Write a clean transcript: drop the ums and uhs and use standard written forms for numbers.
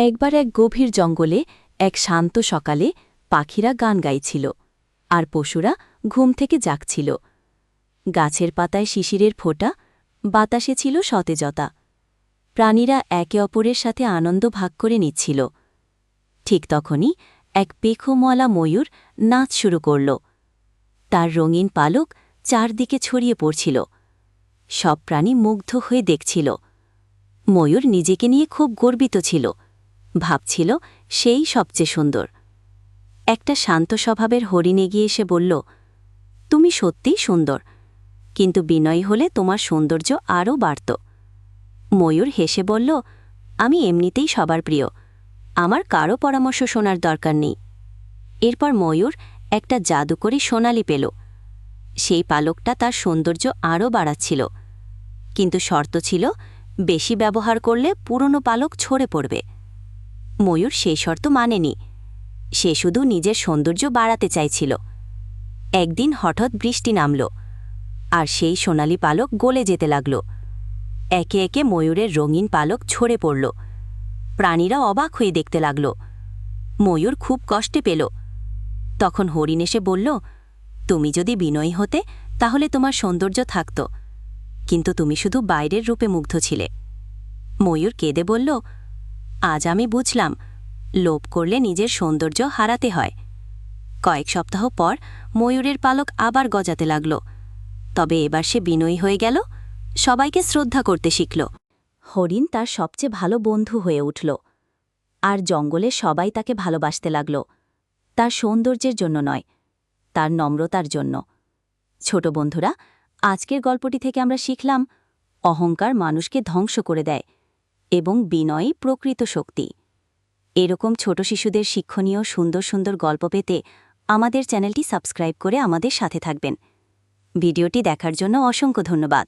একবার এক গভীর জঙ্গলে এক শান্ত সকালে পাখিরা গান গাইছিল আর পশুরা ঘুম থেকে জাগছিল। গাছের পাতায় শিশিরের ফোঁটা, বাতাসে ছিল সতেজতা। প্রাণীরা একে অপরের সাথে আনন্দ ভাগ করে নিচ্ছিল। ঠিক তখনই এক পেখমওয়ালা ময়ূর নাচ শুরু করল। তার রঙিন পালক চারদিকে ছড়িয়ে পড়ছিল। সব প্রাণী মুগ্ধ হয়ে দেখছিল। ময়ূর নিজেকে নিয়ে খুব গর্বিত ছিল, ভাবছিল সেই সবচেয়ে সুন্দর। একটা শান্ত স্বভাবের হরিণ এগিয়ে এসে বলল, তুমি সত্যিই সুন্দর, কিন্তু বিনয়ী হলে তোমার সৌন্দর্য আরও বাড়ত। ময়ূর হেসে বলল, আমি এমনিতেই সবার প্রিয়, আমার কারও পরামর্শ শোনার দরকার নেই। এরপর ময়ূর একটা জাদুকরী সোনালি পেল। সেই পালকটা তার সৌন্দর্য আরও বাড়াচ্ছিল, কিন্তু শর্ত ছিল বেশি ব্যবহার করলে পুরনো পালক ঝরে পড়বে। ময়ূর সেই শর্ত মানেনি, সে শুধু নিজের সৌন্দর্য বাড়াতে চাইছিল। একদিন হঠাৎ বৃষ্টি নামল, আর সেই সোনালি পালক গলে যেতে লাগল। একে একে ময়ূরের রঙিন পালক ঝরে পড়ল। প্রাণীরা অবাক হয়ে দেখতে লাগল। ময়ূর খুব কষ্টে পেল। তখন হরিণ এসে বলল, তুমি যদি বিনয়ী হতে তাহলে তোমার সৌন্দর্য থাকত, কিন্তু তুমি শুধু বাইরের রূপে মুগ্ধ ছিলে। ময়ূর কেঁদে বলল, আজ আমি বুঝলাম, লোভ করলে নিজের সৌন্দর্য হারাতে হয়। কয়েক সপ্তাহ পর ময়ূরের পালক আবার গজাতে লাগল, তবে এবার সে বিনয়ী হয়ে গেল, সবাইকে শ্রদ্ধা করতে শিখল। হরিণ তার সবচেয়ে ভালো বন্ধু হয়ে উঠল, আর জঙ্গলে সবাই তাকে ভালোবাসতে লাগল, তার সৌন্দর্যের জন্য নয়, তার নম্রতার জন্য। ছোট বন্ধুরা, আজকের গল্পটি থেকে আমরা শিখলাম, অহংকার মানুষকে ধ্বংস করে দেয় এবং বিনয়ই প্রকৃত শক্তি। এরকম ছোট শিশুদের শিক্ষণীয় সুন্দর সুন্দর গল্প পেতে আমাদের চ্যানেলটি সাবস্ক্রাইব করে আমাদের সাথে থাকবেন। ভিডিওটি দেখার জন্য অসংখ্য ধন্যবাদ।